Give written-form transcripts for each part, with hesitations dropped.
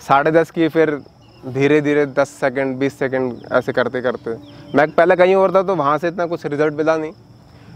10:30 की, फिर धीरे धीरे 10 सेकंड 20 सेकंड ऐसे करते करते मैं पहले कहीं और था तो वहाँ से इतना कुछ रिजल्ट मिला नहीं।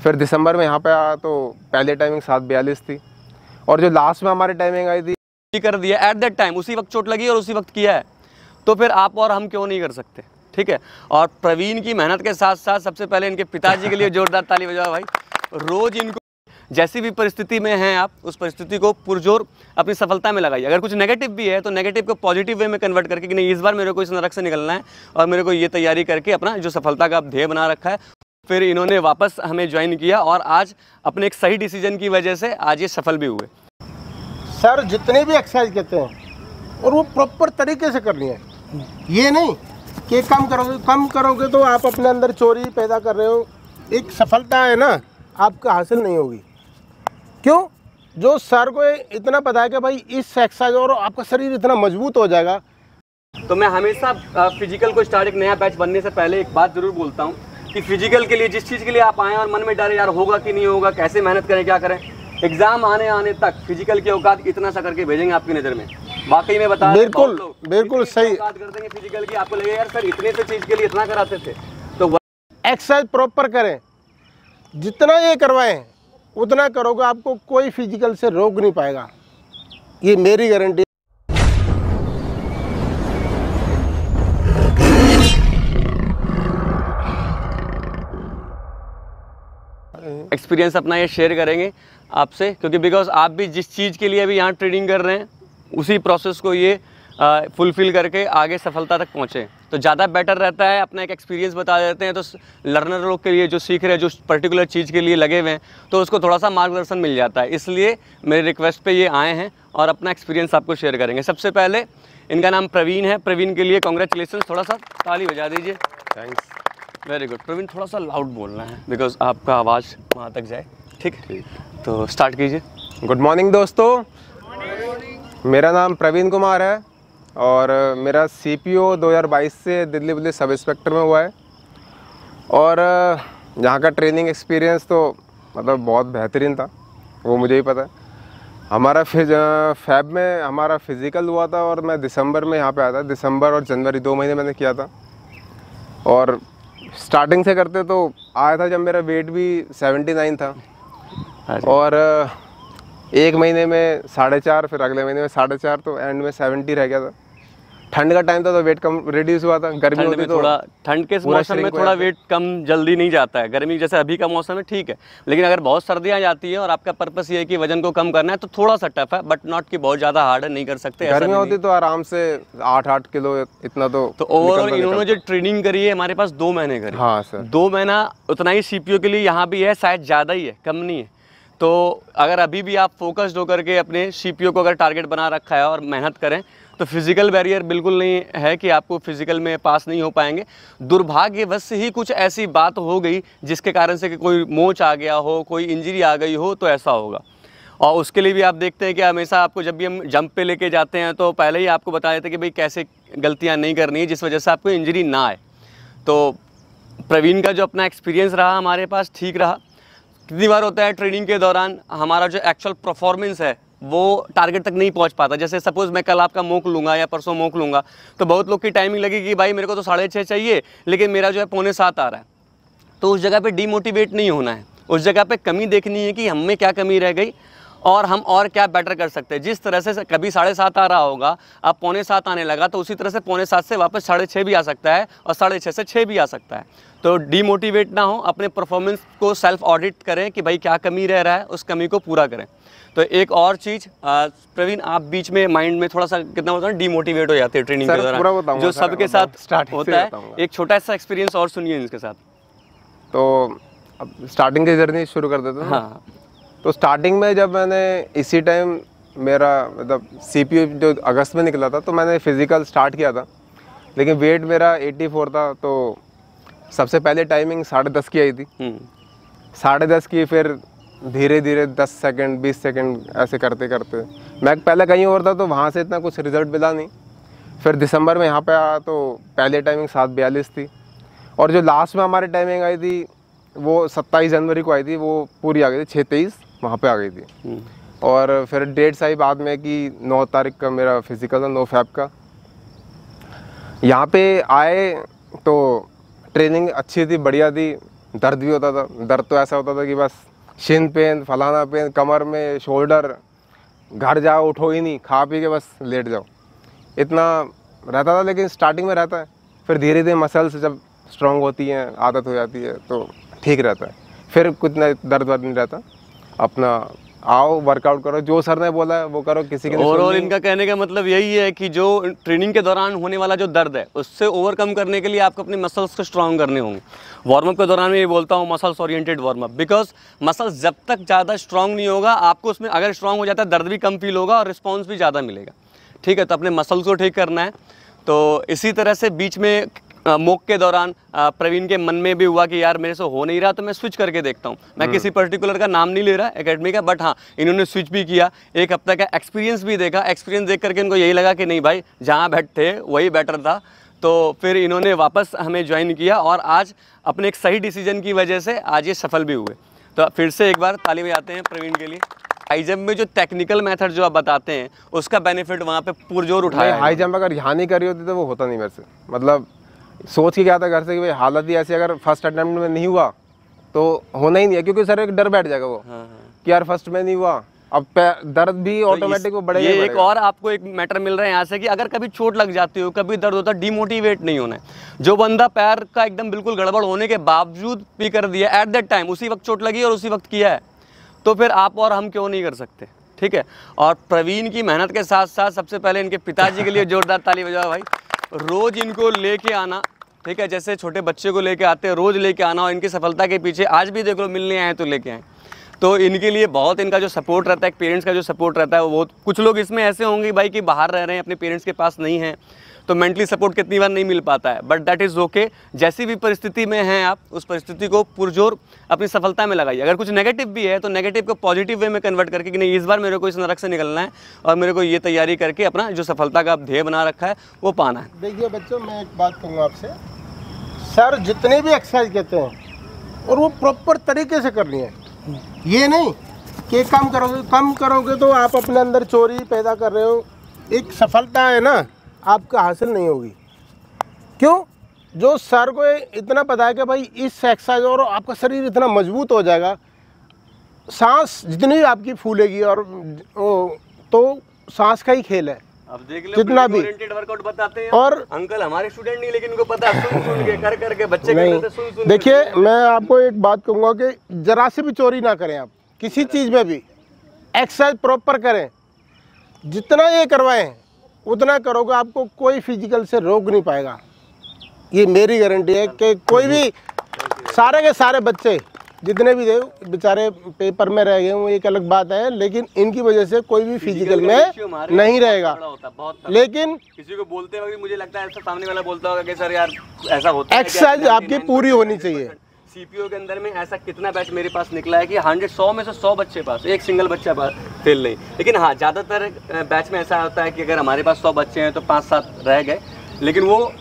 फिर दिसंबर में यहाँ पे आया तो पहले टाइमिंग 7:42 थी और जो लास्ट में हमारी टाइमिंग आई थी कर दिया एट दैट टाइम, उसी वक्त चोट लगी और उसी वक्त किया है, तो फिर आप और हम क्यों नहीं कर सकते। ठीक है। और प्रवीण की मेहनत के साथ साथ सबसे पहले इनके पिताजी के लिए जोरदार ताली बजाओ भाई। रोज इनको जैसी भी परिस्थिति में हैं आप, उस परिस्थिति को पुरजोर अपनी सफलता में लगाइए। अगर कुछ नेगेटिव भी है तो नेगेटिव को पॉजिटिव वे में कन्वर्ट करके कि नहीं, इस बार मेरे को इस नरक से निकलना है और मेरे को ये तैयारी करके अपना जो सफलता का ध्येय बना रखा है। फिर इन्होंने वापस हमें ज्वाइन किया और आज अपने एक सही डिसीजन की वजह से आज ये सफल भी हुए। सर जितने भी एक्सरसाइज कहते हैं और वो प्रॉपर तरीके से करनी है, ये नहीं कि कम करोगे तो आप अपने अंदर चोरी पैदा कर रहे हो, एक सफलता है ना आपका हासिल नहीं होगी। क्यों? जो सर को इतना पता है कि भाई इस एक्सरसाइज और आपका शरीर इतना मजबूत हो जाएगा। तो मैं हमेशा फिजिकल को स्टार्ट एक नया बैच बनने से पहले एक बात जरूर बोलता हूँ कि फिजिकल के लिए जिस चीज़ के लिए आप आए और मन में डर यार होगा कि नहीं होगा, कैसे मेहनत करें, क्या करें, एग्जाम आने तक फिजिकल की औकात इतना सा करके भेजेंगे आपकी नज़र में। वाकई में बता बिल्कुल सही औकात कर देंगे फिजिकल की, आपको लगेगा यार सर इतने से चीज़ के लिए इतना कराते थे। तो एक्सरसाइज प्रॉपर करें, जितना ये करवाएं उतना करोगे, आपको कोई फिजिकल से रोक नहीं पाएगा, ये मेरी गारंटी। एक्सपीरियंस अपना ये शेयर करेंगे आपसे, क्योंकि बिकॉज आप भी जिस चीज़ के लिए अभी यहाँ ट्रेनिंग कर रहे हैं उसी प्रोसेस को ये फुलफिल करके आगे सफलता तक पहुँचे, तो ज़्यादा बेटर रहता है। अपना एक एक्सपीरियंस बता देते हैं तो लर्नर लोग के लिए, जो सीख रहे हैं, जो पर्टिकुलर चीज़ के लिए लगे हुए हैं, तो उसको थोड़ा सा मार्गदर्शन मिल जाता है। इसलिए मेरे रिक्वेस्ट पे ये आए हैं और अपना एक्सपीरियंस आपको शेयर करेंगे। सबसे पहले इनका नाम प्रवीण है। प्रवीण के लिए कॉन्ग्रेचुलेसन, थोड़ा सा ताली बजा दीजिए। थैंक्स। Very good. प्रवीण थोड़ा सा लाउड बोलना है बिकॉज आपका आवाज़ वहाँ तक जाए। ठीक, तो स्टार्ट कीजिए। गुड मॉर्निंग दोस्तों, मेरा नाम प्रवीण कुमार है और मेरा CPO 2022 से दिल्ली पुलिस सब इंस्पेक्टर में हुआ है। और यहाँ का ट्रेनिंग एक्सपीरियंस तो मतलब बहुत बेहतरीन था, वो मुझे ही पता है। हमारा फैब में हमारा फिज़िकल हुआ था और मैं दिसंबर में यहाँ पे आया था। दिसंबर और जनवरी 2 महीने मैंने किया था और स्टार्टिंग से करते तो आया था जब मेरा वेट भी 79 था और 1 महीने में 4.5, फिर अगले महीने में 4.5, तो एंड में 70 रह गया था। ठंड का टाइम था तो वेट कम रिड्यूस हुआ था। गर्मी होती तो थोड़ा, ठंड के मौसम में थोड़ा वेट कम जल्दी नहीं जाता है। गर्मी जैसे अभी का मौसम है ठीक है, लेकिन अगर बहुत सर्दियाँ जाती है और आपका पर्पस ये है कि वजन को कम करना है तो थोड़ा सा टफ है, बट नॉट कि बहुत ज़्यादा हार्ड है, नहीं कर सकते। गर्मी होती तो आराम से 8 किलो इतना तो ओवरऑल इन्होंने जो ट्रेनिंग करी है हमारे पास 2 महीने करी। हाँ सर, 2 महीना उतना ही CPO के लिए यहाँ भी है, शायद ज़्यादा ही है, कम नहीं है। तो अगर अभी भी आप फोकस्ड होकर के अपने CPO को अगर टारगेट बना रखा है और मेहनत करें तो फिजिकल बैरियर बिल्कुल नहीं है कि आपको फिजिकल में पास नहीं हो पाएंगे। दुर्भाग्यवश ही कुछ ऐसी बात हो गई जिसके कारण से कि कोई मोच आ गया हो, कोई इंजरी आ गई हो, तो ऐसा होगा। और उसके लिए भी आप देखते हैं कि हमेशा आपको जब भी हम जंप पे लेके जाते हैं तो पहले ही आपको बता देते हैं कि भाई कैसे गलतियाँ नहीं करनी है जिस वजह से आपको इंजरी ना आए। तो प्रवीण का जो अपना एक्सपीरियंस रहा हमारे पास ठीक रहा। कितनी बार होता है ट्रेनिंग के दौरान हमारा जो एक्चुअल परफॉर्मेंस है वो टारगेट तक नहीं पहुंच पाता। जैसे सपोज मैं कल आपका मोक लूँगा या परसों मोक लूँगा तो बहुत लोग की टाइमिंग लगेगी कि भाई मेरे को तो 6:30 चाहिए लेकिन मेरा जो है 6:45 आ रहा है। तो उस जगह पे डीमोटिवेट नहीं होना है, उस जगह पे कमी देखनी है कि हम में क्या कमी रह गई और हम और क्या बेटर कर सकते हैं। जिस तरह से कभी 7:30 आ रहा होगा, अब 6:45 आने लगा तो उसी तरह से 6:45 से वापस 6:30 भी आ सकता है और 6:30 से 6 भी आ सकता है। तो डीमोटिवेट ना हो, अपने परफॉर्मेंस को सेल्फ ऑडिट करें कि भाई क्या कमी रह रहा है, उस कमी को पूरा करें। तो एक और चीज़ प्रवीण, आप बीच में माइंड में थोड़ा सा कितना होता है डीमोटिवेट हो जाते हैं ट्रेनिंग के दौरान, जो सबके साथ होता है। एक छोटा सा एक्सपीरियंस और सुनिए इनके साथ। तो अब स्टार्टिंग की जर्नी शुरू कर देते हैं। हाँ, तो स्टार्टिंग में जब मैंने इसी टाइम मेरा मतलब CPO जो अगस्त में निकला था तो मैंने फिज़िकल स्टार्ट किया था, लेकिन वेट मेरा 84 था। तो सबसे पहले टाइमिंग 10:30 की आई थी। 10:30 की, फिर धीरे धीरे 10 सेकंड 20 सेकंड ऐसे करते करते मैं पहले कहीं और था तो वहाँ से इतना कुछ रिजल्ट मिला नहीं। फिर दिसंबर में यहाँ पे आया तो पहले टाइमिंग 7:42 थी और जो लास्ट में हमारी टाइमिंग आई थी वो 27 जनवरी को आई थी, वो पूरी आ गई थी। 6:23 वहाँ पे आ गई थी। और फिर डेट्स आई बाद में कि 9 तारीख का मेरा फिज़िकल था, 9 फ़ेब का। यहाँ पे आए तो ट्रेनिंग अच्छी थी, बढ़िया थी। दर्द भी होता था, दर्द तो ऐसा होता था कि बस शिन पेन, फलाना पेन, कमर में, शोल्डर, घर जाओ उठो ही नहीं, खा पी के बस लेट जाओ, इतना रहता था। लेकिन स्टार्टिंग में रहता है, फिर धीरे धीरे मसल्स जब स्ट्रॉन्ग होती हैं, आदत हो जाती है तो ठीक रहता है, फिर कुछ दर्द वर्द नहीं रहता। अपना आओ, वर्कआउट करो, जो सर ने बोला है वो करो, किसी के ओवरऑल इनका कहने का मतलब यही है कि जो ट्रेनिंग के दौरान होने वाला जो दर्द है उससे ओवरकम करने के लिए आपको अपने मसल्स को स्ट्रांग करने होंगे। वार्म अप के दौरान मैं ये बोलता हूँ muscles oriented warm up, because muscles जब तक ज़्यादा स्ट्रांग नहीं होगा, आपको उसमें अगर स्ट्रांग हो जाता है दर्द भी कम फील होगा और रिस्पॉन्स भी ज़्यादा मिलेगा। ठीक है, तो अपने मसल्स को ठीक करना है। तो इसी तरह से बीच में मोक के दौरान प्रवीण के मन में भी हुआ कि यार मेरे से हो नहीं रहा, तो मैं स्विच करके देखता हूँ। मैं किसी पर्टिकुलर का नाम नहीं ले रहा एकेडमी का, बट हाँ इन्होंने स्विच भी किया, एक हफ्ते का एक्सपीरियंस भी देखा। एक्सपीरियंस देख करके इनको यही लगा कि नहीं भाई, जहाँ बैठे वही बेटर था। तो फिर इन्होंने वापस हमें ज्वाइन किया और आज अपने एक सही डिसीजन की वजह से आज ये सफल भी हुए। तो फिर से एक बार ताली बजाते हैं प्रवीण के लिए। हाई जंप में जो टेक्निकल मेथड जो आप बताते हैं उसका बेनिफिट वहाँ पे पुरजोर उठाया। हाई जंप अगर यहाँ नहीं करी होती तो वो होता नहीं मेरे से। मतलब सोच के क्या था घर से कि भाई हालत ही ऐसी, अगर फर्स्ट अटेम्प्ट में नहीं हुआ तो होना ही नहीं है, क्योंकि सर एक डर बैठ जाएगा वो कि यार फर्स्ट में नहीं हुआ, अब दर्द भी ऑटोमेटिक वो बढ़ेगा। ये एक और आपको एक मैटर मिल रहा है यहाँ से कि अगर कभी चोट लग जाती हो, कभी दर्द होता है, डिमोटिवेट नहीं होना है। जो बंदा पैर का एकदम बिल्कुल गड़बड़ होने के बावजूद भी कर दिया एट दैट टाइम, उसी वक्त चोट लगी और उसी वक्त किया है, तो फिर आप और हम क्यों नहीं कर सकते। ठीक है, और प्रवीण की मेहनत के साथ साथ सबसे पहले इनके पिताजी के लिए जोरदार ताली बजाओ भाई। रोज इनको लेके आना, ठीक है, जैसे छोटे बच्चे को लेके आते हैं, रोज लेके आना, और इनकी सफलता के पीछे आज भी देख लो मिलने आए तो लेके आए। तो इनके लिए बहुत इनका जो सपोर्ट रहता है, पेरेंट्स का जो सपोर्ट रहता है वो बहुत। कुछ लोग इसमें ऐसे होंगे भाई कि बाहर रह रहे हैं, अपने पेरेंट्स के पास नहीं है, तो मेंटली सपोर्ट कितनी बार नहीं मिल पाता है, बट दैट इज़ ओके। जैसी भी परिस्थिति में हैं आप, उस परिस्थिति को पुरजोर अपनी सफलता में लगाइए। अगर कुछ नेगेटिव भी है तो नेगेटिव को पॉजिटिव वे में कन्वर्ट करके कि नहीं, इस बार मेरे को इस नरक से निकलना है और मेरे को ये तैयारी करके अपना जो सफलता का ध्येय बना रखा है वो पाना है। देखिए बच्चों, मैं एक बात कहूँगा आपसे, सर जितने भी एक्सरसाइज कहते हैं और वो प्रॉपर तरीके से करनी है। ये नहीं कि कम करोगे तो आप अपने अंदर चोरी पैदा कर रहे हो, एक सफलता है ना आपका हासिल नहीं होगी। क्यों? जो सर को इतना पता है कि भाई इस एक्सरसाइज और आपका शरीर इतना मजबूत हो जाएगा, सांस जितनी भी आपकी फूलेगी और तो सांस का ही खेल है। अब देख लो जितना भी वर्कआउट बताते हैं और अंकल हमारे स्टूडेंट नहीं, लेकिन इनको पता है, सुन के कर के बच्चे नहीं। करते सुन। देखिए, मैं आपको एक बात कहूँगा कि जरा से भी चोरी ना करें आप किसी चीज़ में भी, एक्सरसाइज प्रॉपर करें, जितना ये करवाएं उतना करोगे, आपको कोई फिजिकल से रोक नहीं पाएगा। ये मेरी गारंटी है कि कोई भी सारे के सारे बच्चे जितने भी थे बेचारे पेपर में रह गए वो एक अलग बात है, लेकिन इनकी वजह से कोई भी फिजिकल में नहीं रहेगा। लेकिन किसी को बोलते वक्त मुझे लगता है ऐसा सामने वाला बोलता होगा कि सर यार ऐसा होता है, एक्सरसाइज आपकी पूरी होनी चाहिए। सीपीओ के अंदर में ऐसा कितना बैच मेरे पास निकला है कि 100 में से 100 बच्चे पास, एक सिंगल बच्चा पास फेल नहीं। लेकिन हाँ, ज़्यादातर बैच में ऐसा होता है कि अगर हमारे पास 100 बच्चे हैं तो 5-7 रह गए, लेकिन वो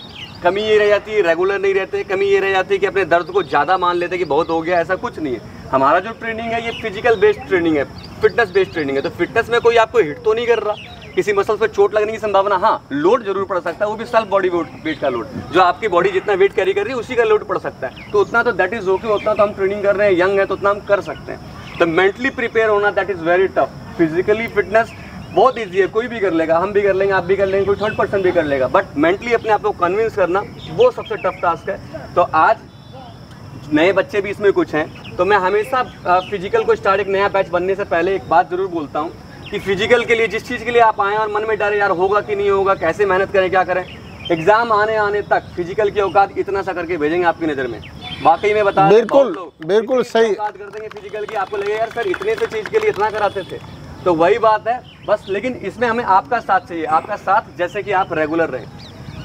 कमी ये रह जाती है, रेगुलर नहीं रहते। कमी ये रह जाती है कि अपने दर्द को ज़्यादा मान लेते हैं कि बहुत हो गया, ऐसा कुछ नहीं है। हमारा जो ट्रेनिंग है ये फिजिकल बेस्ड ट्रेनिंग है, फिटनेस बेस्ड ट्रेनिंग है। तो फिटनेस में कोई आपको हिट तो नहीं कर रहा, किसी मसल्स पर चोट लगने की संभावना, हाँ लोड जरूर पड़ सकता है, वो भी सेल्फ बॉडी वेट का लोड, जो आपकी बॉडी जितना वेट कैरी कर रही है उसी का लोड पड़ सकता है। तो उतना तो दैट इज ओके, उतना तो हम ट्रेनिंग कर रहे हैं, यंग है तो उतना हम कर सकते हैं। तो मेंटली प्रिपेयर होना that is very tough. Physically fitness बहुत ईजी है, कोई भी कर लेगा, हम भी कर लेंगे, आप भी कर लेंगे, कोई थर्ड पर्सन भी कर लेगा, बट मेंटली अपने आप को कन्विंस करना वो सबसे टफ टास्क है। तो आज नए बच्चे भी इसमें कुछ हैं, तो मैं हमेशा फिजिकल को स्टार्ट, एक नया बैच बनने से पहले एक बात जरूर बोलता हूँ कि फिजिकल के लिए जिस चीज़ के लिए आप आएँ और मन में डरे यार होगा कि नहीं होगा, कैसे मेहनत करें, क्या करें, एग्जाम आने तक फिजिकल की औकात इतना सा करके भेजेंगे आपकी नज़र में, वाकई में बता, बिल्कुल सही औकात कर देंगे फिजिकल की, आपको लगेगा यार सर इतने से चीज़ के लिए इतना कराते थे। तो वही बात है बस, लेकिन इसमें हमें आपका साथ चाहिए। आपका साथ जैसे कि आप रेगुलर रहें,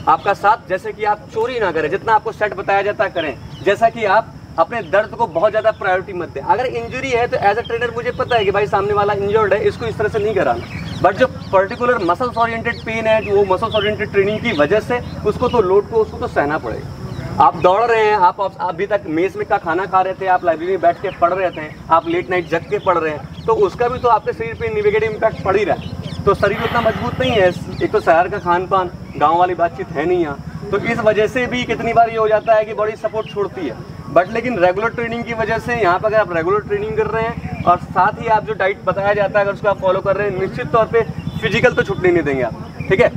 आपका साथ जैसे कि आप चोरी ना करें, जितना आपको सेट बताया जाता है करें, जैसा कि आप अपने दर्द को बहुत ज़्यादा प्रायोरिटी मत दें। अगर इंजरी है तो एज अ ट्रेनर मुझे पता है कि भाई सामने वाला इंजर्ड है, इसको इस तरह से नहीं कराना, बट जो पर्टिकुलर मसल्स ओरिएंटेड पेन है, जो वो मसल्स ओरिएंटेड ट्रेनिंग की वजह से उसको तो लोड को उसको तो सहना पड़ेगा। आप दौड़ रहे हैं, आप अभी तक मेस में का खाना खा रहे थे, आप लाइब्रेरी में बैठ के पढ़ रहे थे, आप लेट नाइट जग के पढ़ रहे हैं, तो उसका भी तो आपके शरीर पे नेगेटिव इम्पैक्ट पड़ ही रहा है। तो शरीर उतना मजबूत नहीं है, एक तो शहर का खान पान, गाँव वाली बातचीत है नहीं यहाँ, तो इस वजह से भी कितनी बार ये हो जाता है कि बॉडी सपोर्ट छोड़ती है। बट लेकिन रेगुलर ट्रेनिंग की वजह से यहाँ पर अगर आप रेगुलर ट्रेनिंग कर रहे हैं और साथ ही आप जो डाइट बताया जाता है अगर उसको आप फॉलो कर रहे हैं, निश्चित तौर पे फिजिकल तो छुट्टी नहीं देंगे आप, ठीक है।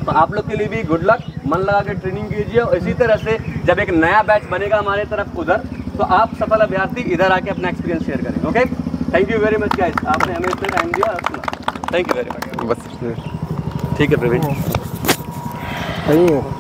तो आप लोग के लिए भी गुड लक, मन लगा के ट्रेनिंग कीजिए और इसी तरह से जब एक नया बैच बनेगा हमारे तरफ उधर, तो आप सफल अभ्यर्थी इधर आके अपना एक्सपीरियंस शेयर करें। Okay, thank you very much guys, आपने हमें इतना टाइम दिया और सुना, थैंक यू वेरी मच। बस ठीक है प्रवीण। सही है।